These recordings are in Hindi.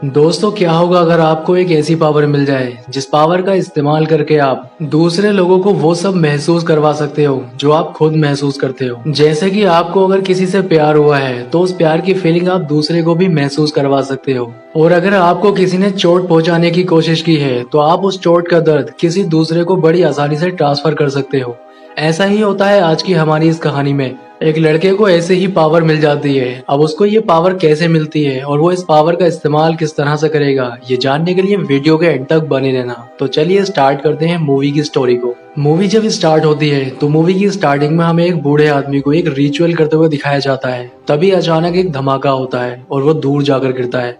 दोस्तों, क्या होगा अगर आपको एक ऐसी पावर मिल जाए जिस पावर का इस्तेमाल करके आप दूसरे लोगों को वो सब महसूस करवा सकते हो जो आप खुद महसूस करते हो। जैसे कि आपको अगर किसी से प्यार हुआ है तो उस प्यार की फीलिंग आप दूसरे को भी महसूस करवा सकते हो। और अगर आपको किसी ने चोट पहुंचाने की कोशिश की है तो आप उस चोट का दर्द किसी दूसरे को बड़ी आसानी से ट्रांसफर कर सकते हो। ऐसा ही होता है आज की हमारी इस कहानी में। एक लड़के को ऐसे ही पावर मिल जाती है। अब उसको ये पावर कैसे मिलती है और वो इस पावर का इस्तेमाल किस तरह से करेगा, ये जानने के लिए वीडियो के एंड तक बने रहना। तो चलिए स्टार्ट करते हैं मूवी की स्टोरी को। मूवी जब स्टार्ट होती है तो मूवी की स्टार्टिंग में हमें एक बूढ़े आदमी को एक रिचुअल करते हुए दिखाया जाता है। तभी अचानक एक धमाका होता है और वो दूर जाकर गिरता है।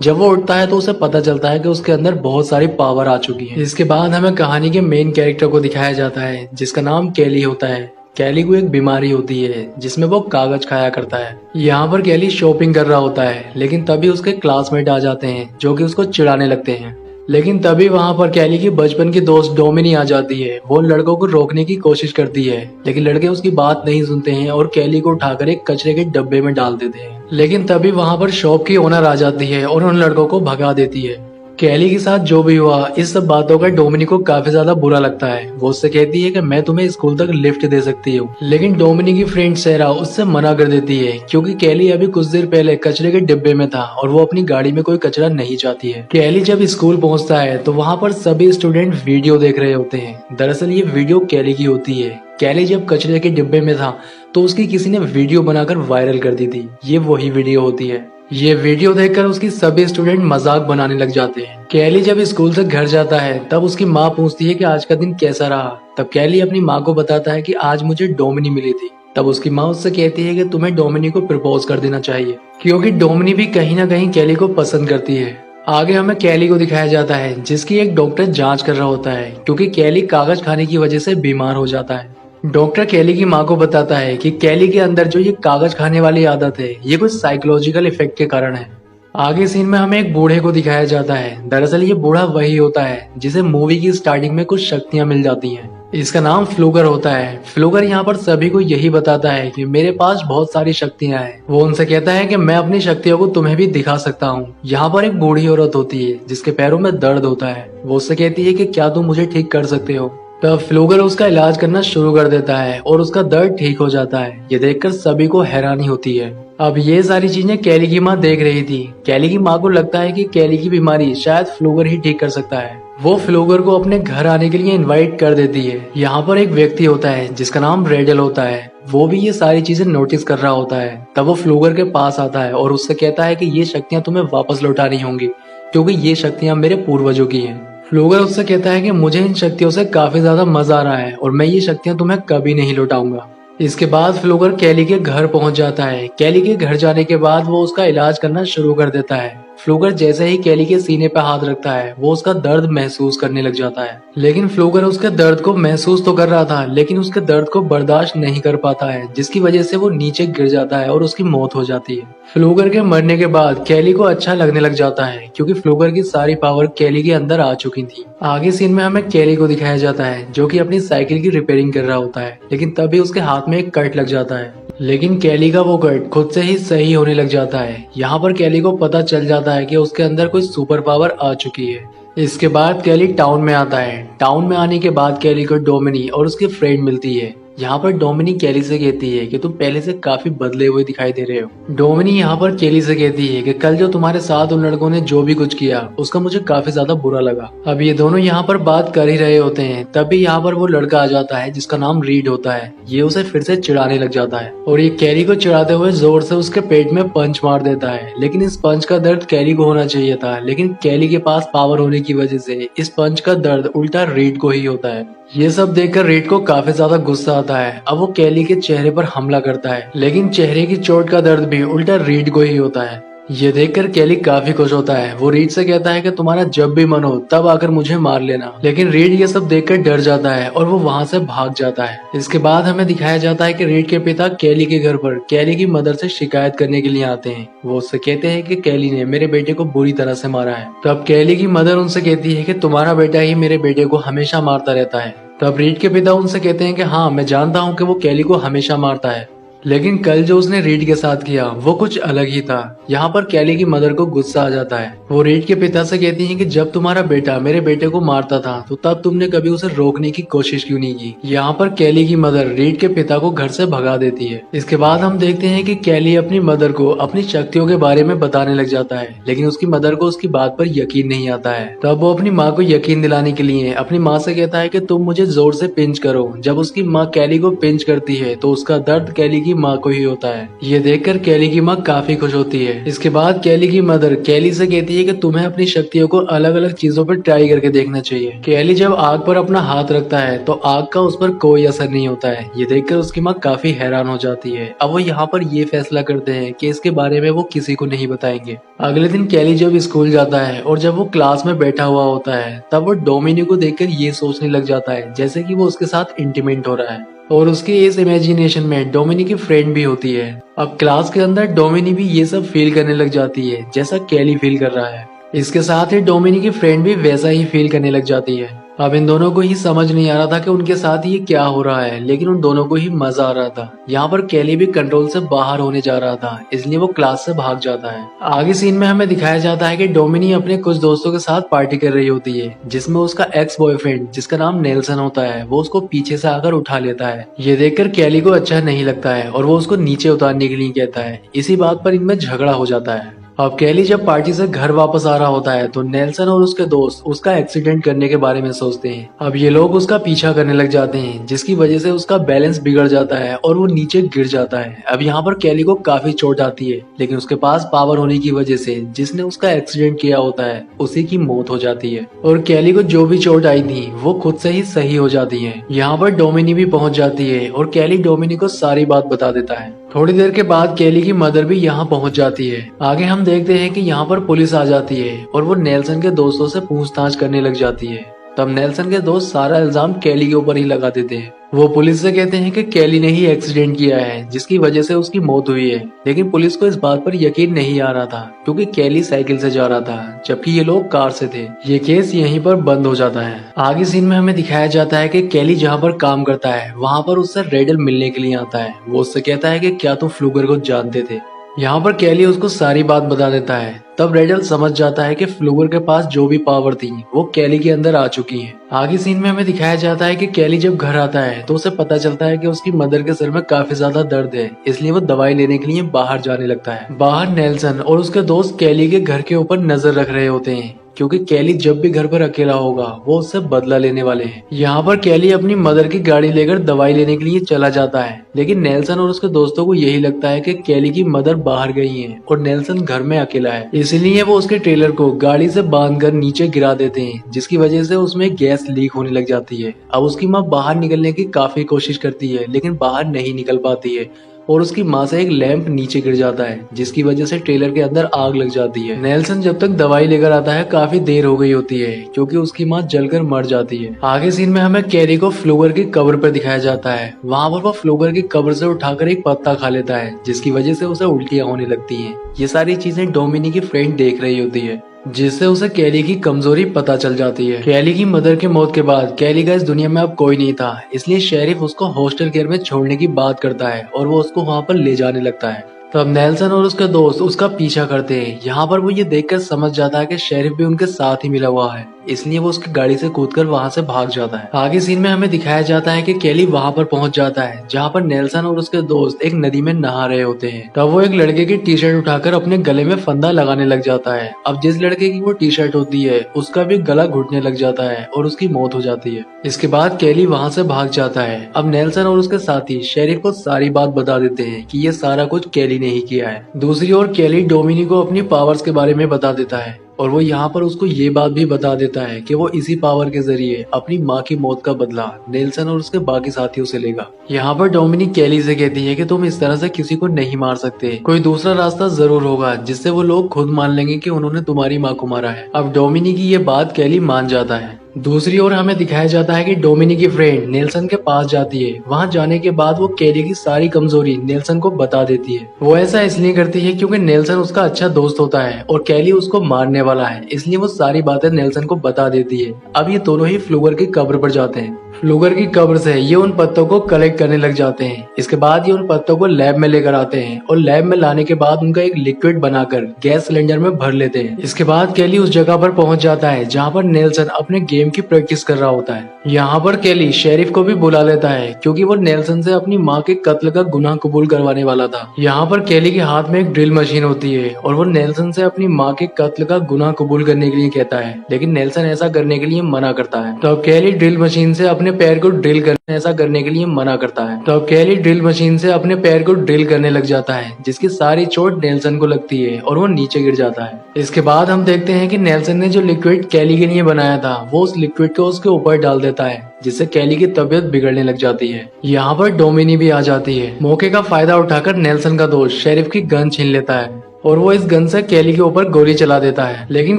जब वो उठता है तो उसे पता चलता है कि उसके अंदर बहुत सारी पावर आ चुकी है। इसके बाद हमें कहानी के मेन कैरेक्टर को दिखाया जाता है जिसका नाम कैली होता है। कैली को एक बीमारी होती है जिसमें वो कागज खाया करता है। यहाँ पर कैली शॉपिंग कर रहा होता है, लेकिन तभी उसके क्लासमेट आ जाते हैं जो कि उसको चिढ़ाने लगते हैं। लेकिन तभी वहाँ पर कैली की बचपन की दोस्त डोमिनी आ जाती है। वो लड़कों को रोकने की कोशिश करती है, लेकिन लड़के उसकी बात नहीं सुनते हैं और कैली को उठाकर एक कचरे के डब्बे में डाल देते हैं। लेकिन तभी वहाँ पर शॉप की ओनर आ जाती है और उन लड़कों को भगा देती है। कैली के साथ जो भी हुआ, इस सब बातों का डोमिनी को काफी ज्यादा बुरा लगता है। वो उससे कहती है कि मैं तुम्हें स्कूल तक लिफ्ट दे सकती हूँ, लेकिन डोमिनी की फ्रेंड सेरा उससे मना कर देती है क्योंकि कैली अभी कुछ देर पहले कचरे के डिब्बे में था और वो अपनी गाड़ी में कोई कचरा नहीं चाहती है। कैली जब स्कूल पहुंचता है तो वहाँ पर सभी स्टूडेंट वीडियो देख रहे होते हैं। दरअसल ये वीडियो कैली की होती है। कैली जब कचरे के डिब्बे में था तो उसकी किसी ने वीडियो बनाकर वायरल कर दी थी। ये वही वीडियो होती है। ये वीडियो देखकर उसकी सभी स्टूडेंट मजाक बनाने लग जाते हैं। कैली जब स्कूल से घर जाता है तब उसकी माँ पूछती है कि आज का दिन कैसा रहा। तब कैली अपनी माँ को बताता है कि आज मुझे डोमिनी मिली थी। तब उसकी माँ उससे कहती है कि तुम्हें डोमिनी को प्रपोज कर देना चाहिए क्योंकि डोमिनी भी कहीं ना कहीं कैली को पसंद करती है। आगे हमें कैली को दिखाया जाता है जिसकी एक डॉक्टर जांच कर रहा होता है क्योंकि कैली कागज खाने की वजह से बीमार हो जाता है। डॉक्टर कैली की माँ को बताता है कि कैली के अंदर जो ये कागज खाने वाली आदत है ये कुछ साइकोलॉजिकल इफेक्ट के कारण है। आगे सीन में हमें एक बूढ़े को दिखाया जाता है। दरअसल ये बूढ़ा वही होता है जिसे मूवी की स्टार्टिंग में कुछ शक्तियां मिल जाती हैं। इसका नाम फ्लूगर होता है। फ्लूगर यहाँ पर सभी को यही बताता है कि मेरे पास बहुत सारी शक्तियां हैं। वो उनसे कहता है कि मैं अपनी शक्तियों को तुम्हें भी दिखा सकता हूँ। यहाँ पर एक बूढ़ी औरत होती है जिसके पैरों में दर्द होता है। वो उससे कहती है कि क्या तुम मुझे ठीक कर सकते हो। तब फ्लूगर उसका इलाज करना शुरू कर देता है और उसका दर्द ठीक हो जाता है। ये देखकर सभी को हैरानी होती है। अब ये सारी चीजें कैली की माँ देख रही थी। कैली की माँ को लगता है कि कैली की बीमारी शायद फ्लूगर ही ठीक कर सकता है। वो फ्लूगर को अपने घर आने के लिए इनवाइट कर देती है। यहाँ पर एक व्यक्ति होता है जिसका नाम रेडल होता है। वो भी ये सारी चीजें नोटिस कर रहा होता है। तब वो फ्लूगर के पास आता है और उससे कहता है कि ये शक्तियां तुम्हें वापस लौटानी होंगी क्योंकि ये शक्तियां मेरे पूर्वजों की हैं। फ्लूगर उससे कहता है कि मुझे इन शक्तियों से काफी ज्यादा मजा आ रहा है और मैं ये शक्तियां तुम्हें कभी नहीं लौटाऊंगा। इसके बाद फ्लूगर कैली के घर पहुंच जाता है। कैली के घर जाने के बाद वो उसका इलाज करना शुरू कर देता है। फ्लूगर जैसे ही कैली के सीने पर हाथ रखता है वो उसका दर्द महसूस करने लग जाता है। लेकिन फ्लूगर उसके दर्द को महसूस तो कर रहा था, लेकिन उसके दर्द को बर्दाश्त नहीं कर पाता है, जिसकी वजह से वो नीचे गिर जाता है और उसकी मौत हो जाती है। फ्लूगर के मरने के बाद कैली को अच्छा लगने लग जाता है क्योंकि फ्लूगर की सारी पावर कैली के अंदर आ चुकी थी। आगे सीन में हमें कैली को दिखाया जाता है जो कि अपनी साइकिल की रिपेयरिंग कर रहा होता है, लेकिन तभी उसके हाथ में एक कट लग जाता है। लेकिन कैली का वो कट खुद से ही सही होने लग जाता है। यहाँ पर कैली को पता चल जाता है कि उसके अंदर कोई सुपर पावर आ चुकी है। इसके बाद कैली टाउन में आता है। टाउन में आने के बाद कैली को डोमिनी और उसकी फ्रेंड मिलती है। यहाँ पर डोमिनी कैली से कहती है कि तुम पहले से काफी बदले हुए दिखाई दे रहे हो। डोमिनी यहाँ पर कैली से कहती है कि कल जो तुम्हारे साथ उन लड़कों ने जो भी कुछ किया उसका मुझे काफी ज्यादा बुरा लगा। अब ये दोनों यहाँ पर बात कर ही रहे होते हैं, तभी यहाँ पर वो लड़का आ जाता है जिसका नाम रीड होता है। ये उसे फिर से चिढ़ाने लग जाता है और ये कैली को चिढ़ाते हुए जोर से उसके पेट में पंच मार देता है। लेकिन इस पंच का दर्द कैली को होना चाहिए था, लेकिन कैली के पास पावर होने की वजह से इस पंच का दर्द उल्टा रीड को ही होता है। ये सब देखकर रीड को काफी ज्यादा गुस्सा आता है। अब वो कैली के चेहरे पर हमला करता है, लेकिन चेहरे की चोट का दर्द भी उल्टा रीड को ही होता है। ये देखकर कैली काफी खुश होता है। वो रीड से कहता है कि तुम्हारा जब भी मन हो तब आकर मुझे मार लेना। लेकिन रीड ये सब देखकर डर जाता है और वो वहाँ से भाग जाता है। इसके बाद हमें दिखाया जाता है कि रीड के पिता कैली के घर पर कैली की मदर से शिकायत करने के लिए आते हैं। वो उससे कहते हैं कि कैली ने मेरे बेटे को बुरी तरह से मारा है। तब कैली की मदर उनसे कहती है कि तुम्हारा बेटा ही मेरे बेटे को हमेशा मारता रहता है। तब रीड के पिता उनसे कहते हैं कि हाँ, मैं जानता हूँ कि वो कैली को हमेशा मारता है, लेकिन कल जो उसने रीड के साथ किया वो कुछ अलग ही था। यहाँ पर कैली की मदर को गुस्सा आ जाता है। वो रीड के पिता से कहती है कि जब तुम्हारा बेटा मेरे बेटे को मारता था तो तब तुमने कभी उसे रोकने की कोशिश क्यों नहीं की। यहाँ पर कैली की मदर रीड के पिता को घर से भगा देती है। इसके बाद हम देखते हैं कि कैली अपनी मदर को अपनी शक्तियों के बारे में बताने लग जाता है, लेकिन उसकी मदर को उसकी बात पर यकीन नहीं आता है। तब वो अपनी माँ को यकीन दिलाने के लिए अपनी माँ से कहता है कि तुम मुझे जोर से पिंच करो। जब उसकी माँ कैली को पिंच करती है तो उसका दर्द कैली की माँ को ही होता है। ये देखकर कैली की माँ काफी खुश होती है। इसके बाद कैली की मदर कैली से कहती है कि तुम्हें अपनी शक्तियों को अलग अलग चीजों पर ट्राई करके देखना चाहिए। कैली जब आग पर अपना हाथ रखता है तो आग का उस पर कोई असर नहीं होता है। ये देखकर उसकी माँ काफी हैरान हो जाती है। अब वो यहाँ पर ये फैसला करते हैं कि इसके बारे में वो किसी को नहीं बताएंगे। अगले दिन कैली जब स्कूल जाता है और जब वो क्लास में बैठा हुआ होता है तब वो डोमिनी को देखकर ये सोचने लग जाता है जैसे कि वो उसके साथ इंटीमेट हो रहा है और उसके इस इमेजिनेशन में डोमिनी की फ्रेंड भी होती है। अब क्लास के अंदर डोमिनी भी ये सब फील करने लग जाती है जैसा कैली फील कर रहा है। इसके साथ ही डोमिनी की फ्रेंड भी वैसा ही फील करने लग जाती है। अब इन दोनों को ही समझ नहीं आ रहा था कि उनके साथ ये क्या हो रहा है, लेकिन उन दोनों को ही मजा आ रहा था। यहाँ पर कैली भी कंट्रोल से बाहर होने जा रहा था, इसलिए वो क्लास से भाग जाता है। आगे सीन में हमें दिखाया जाता है कि डोमिनी अपने कुछ दोस्तों के साथ पार्टी कर रही होती है, जिसमें उसका एक्स बॉयफ्रेंड जिसका नाम नेल्सन होता है वो उसको पीछे से आकर उठा लेता है। ये देखकर कैली को अच्छा नहीं लगता है और वो उसको नीचे उतारने के लिए कहता है। इसी बात पर इनमें झगड़ा हो जाता है। अब कैली जब पार्टी से घर वापस आ रहा होता है तो नेल्सन और उसके दोस्त उसका एक्सीडेंट करने के बारे में सोचते हैं। अब ये लोग उसका पीछा करने लग जाते हैं, जिसकी वजह से उसका बैलेंस बिगड़ जाता है और वो नीचे गिर जाता है। अब यहाँ पर कैली को काफी चोट आती है, लेकिन उसके पास पावर होने की वजह से जिसने उसका एक्सीडेंट किया होता है उसी की मौत हो जाती है और कैली को जो भी चोट आई थी वो खुद से ही सही हो जाती है। यहाँ पर डोमिनी भी पहुंच जाती है और कैली डोमिनी को सारी बात बता देता है। थोड़ी देर के बाद कैली की मदर भी यहाँ पहुंच जाती है। आगे हम देखते हैं कि यहाँ पर पुलिस आ जाती है और वो नेल्सन के दोस्तों से पूछताछ करने लग जाती है। तब नेल्सन के दोस्त सारा इल्जाम कैली के ऊपर ही लगा देते हैं। वो पुलिस से कहते हैं कि कैली ने ही एक्सीडेंट किया है जिसकी वजह से उसकी मौत हुई है, लेकिन पुलिस को इस बात पर यकीन नहीं आ रहा था क्योंकि कैली साइकिल से जा रहा था जबकि ये लोग कार से थे। ये केस यहीं पर बंद हो जाता है। आगे सीन में हमें दिखाया जाता है कि कैली जहाँ पर काम करता है वहाँ पर उससे रेडल मिलने के लिए आता है। वो उससे कहता है कि क्या तुम फ्लूगर को जानते थे। यहाँ पर कैली उसको सारी बात बता देता है। तब रेडल समझ जाता है कि फ्लूगर के पास जो भी पावर थी वो कैली के अंदर आ चुकी है। आगे सीन में हमें दिखाया जाता है कि कैली जब घर आता है तो उसे पता चलता है कि उसकी मदर के सर में काफी ज्यादा दर्द है, इसलिए वो दवाई लेने के लिए बाहर जाने लगता है। बाहर नेल्सन और उसके दोस्त कैली के घर के ऊपर नजर रख रहे होते हैं क्योंकि कैली जब भी घर पर अकेला होगा वो उससे बदला लेने वाले हैं। यहाँ पर कैली अपनी मदर की गाड़ी लेकर दवाई लेने के लिए चला जाता है, लेकिन नेल्सन और उसके दोस्तों को यही लगता है कि कैली की मदर बाहर गई है और नेल्सन घर में अकेला है, इसलिए वो उसके ट्रेलर को गाड़ी से बांधकर नीचे गिरा देते हैं, जिसकी वजह से उसमें गैस लीक होने लग जाती है। अब उसकी माँ बाहर निकलने की काफी कोशिश करती है लेकिन बाहर नहीं निकल पाती है और उसकी माँ से एक लैंप नीचे गिर जाता है, जिसकी वजह से ट्रेलर के अंदर आग लग जाती है। नेल्सन जब तक दवाई लेकर आता है काफी देर हो गई होती है क्योंकि उसकी माँ जलकर मर जाती है। आगे सीन में हमें कैली को फ्लूगर की कब्र पर दिखाया जाता है। वहाँ पर वो फ्लूगर की कब्र से उठाकर एक पत्ता खा लेता है, जिसकी वजह से उसे उल्टियाँ होने लगती है। ये सारी चीजें डोमिनी की फ्रेंड देख रही होती है, जिससे उसे कैली की कमजोरी पता चल जाती है। कैली की मदर के मौत के बाद कैली का इस दुनिया में अब कोई नहीं था, इसलिए शेरिफ उसको हॉस्टल केयर में छोड़ने की बात करता है और वो उसको वहाँ पर ले जाने लगता है। तब नेल्सन और उसके दोस्त उसका पीछा करते हैं। यहाँ पर वो ये देखकर समझ जाता है कि शेरिफ भी उनके साथ ही मिला हुआ है, इसलिए वो उसकी गाड़ी से कूदकर वहाँ से भाग जाता है। आगे सीन में हमें दिखाया जाता है कि कैली वहाँ पर पहुँच जाता है जहाँ पर नेल्सन और उसके दोस्त एक नदी में नहा रहे होते हैं। तब वो एक लड़के की टी शर्ट उठाकर अपने गले में फंदा लगाने लग जाता है। अब जिस लड़के की वो टी शर्ट होती है उसका भी गला घुटने लग जाता है और उसकी मौत हो जाती है। इसके बाद कैली वहाँ से भाग जाता है। अब नेल्सन और उसके साथी शेरिफ को सारी बात बता देते हैं कि ये सारा कुछ कैली ने ही किया है। दूसरी ओर कैली डोमिनी को अपनी पावर्स के बारे में बता देता है और वो यहाँ पर उसको ये बात भी बता देता है कि वो इसी पावर के जरिए अपनी माँ की मौत का बदला नेल्सन और उसके बाकी साथियों से लेगा। यहाँ पर डोमिनी कैली से कहती है कि तुम इस तरह से किसी को नहीं मार सकते, कोई दूसरा रास्ता जरूर होगा जिससे वो लोग खुद मान लेंगे कि उन्होंने तुम्हारी माँ को मारा है। अब डोमिनी की ये बात कैली मान जाता है। दूसरी ओर हमें दिखाया जाता है कि डोमिनी की फ्रेंड नेल्सन के पास जाती है। वहां जाने के बाद वो कैली की सारी कमजोरी नेल्सन को बता देती है। वो ऐसा इसलिए करती है क्योंकि नेल्सन उसका अच्छा दोस्त होता है और कैली उसको मारने वाला है, इसलिए वो सारी बातें नेल्सन को बता देती है। अब ये दोनों ही फ्लूगर की कब्र पर जाते हैं। लुगर की कब्र से ये उन पत्तों को कलेक्ट करने लग जाते हैं। इसके बाद ये उन पत्तों को लैब में लेकर आते हैं और लैब में लाने के बाद उनका एक लिक्विड बनाकर गैस सिलेंडर में भर लेते हैं। इसके बाद केली उस जगह पर पहुंच जाता है जहाँ पर नेल्सन अपने गेम की प्रैक्टिस कर रहा होता है। यहाँ पर केली शेरिफ को भी बुला लेता है क्योंकि वो नेल्सन से अपनी माँ के कत्ल का गुनाह कबूल करवाने वाला था। यहाँ पर केली के हाथ में एक ड्रिल मशीन होती है और वो नेल्सन से अपनी माँ के कत्ल का गुनाह कबूल करने के लिए कहता है, लेकिन नेल्सन ऐसा करने के लिए मना करता है। तो अब केली ड्रिल मशीन से अपने पैर को ड्रिल करने के लिए मना करता है। तो अब केली ड्रिल मशीन से अपने पैर को ड्रिल करने लग जाता है, जिसकी सारी चोट नेल्सन को लगती है और वो नीचे गिर जाता है। इसके बाद हम देखते हैं कि नेल्सन ने जो लिक्विड केली के लिए बनाया था वो उस लिक्विड को उसके ऊपर डाल देता है, जिससे केली की तबीयत बिगड़ने लग जाती है। यहाँ पर डोमिनी भी आ जाती है। मौके का फायदा उठाकर नेल्सन का दोस्त शेरिफ की गन छीन लेता है और वो इस गन से केली के ऊपर गोली चला देता है, लेकिन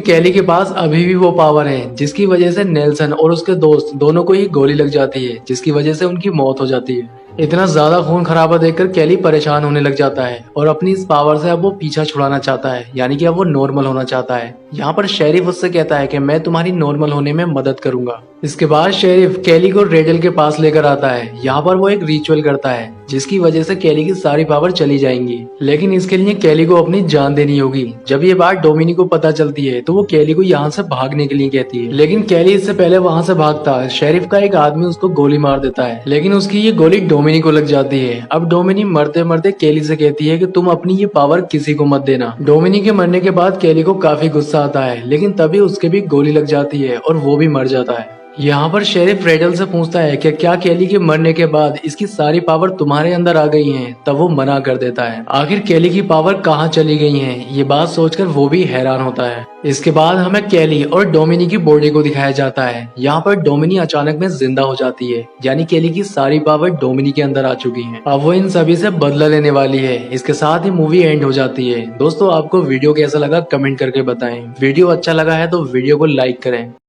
केली के पास अभी भी वो पावर है जिसकी वजह से नेल्सन और उसके दोस्त दोनों को ही गोली लग जाती है, जिसकी वजह से उनकी मौत हो जाती है। इतना ज्यादा खून खराबा देखकर केली परेशान होने लग जाता है और अपनी इस पावर से अब वो पीछा छुड़ाना चाहता है, यानी कि अब वो नॉर्मल होना चाहता है। यहाँ पर शेरिफ उससे कहता है कि मैं तुम्हारी नॉर्मल होने में मदद करूंगा। इसके बाद शेरिफ केली को रेडल के पास लेकर आता है। यहाँ पर वो एक रिचुअल करता है जिसकी वजह से केली की सारी पावर चली जाएंगी, लेकिन इसके लिए केली को अपनी जान देनी होगी। जब ये बात डोमिनी को पता चलती है तो वो केली को यहाँ से भागने के लिए कहती है, लेकिन केली इससे पहले वहाँ से भागता है। शेरिफ का एक आदमी उसको गोली मार देता है, लेकिन उसकी ये गोली डोमिनी को लग जाती है। अब डोमिनी मरते मरते केली से कहती है कि तुम अपनी ये पावर किसी को मत देना। डोमिनी के मरने के बाद केली को काफी गुस्सा आता है, लेकिन तभी उसके भी गोली लग जाती है और वो भी मर जाता है। यहाँ पर शेरिफ रेडल से पूछता है कि क्या केली के मरने के बाद इसकी सारी पावर तुम्हारे अंदर आ गई हैं? तब वो मना कर देता है। आखिर केली की पावर कहाँ चली गई है, ये बात सोचकर वो भी हैरान होता है। इसके बाद हमें केली और डोमिनी की बॉडी को दिखाया जाता है। यहाँ पर डोमिनी अचानक में जिंदा हो जाती है, यानी केली की सारी पावर डोमिनी के अंदर आ चुकी है। अब वो इन सभी से बदला लेने वाली है। इसके साथ ही मूवी एंड हो जाती है। दोस्तों, आपको वीडियो कैसा लगा कमेंट करके बताएं। वीडियो अच्छा लगा है तो वीडियो को लाइक करें।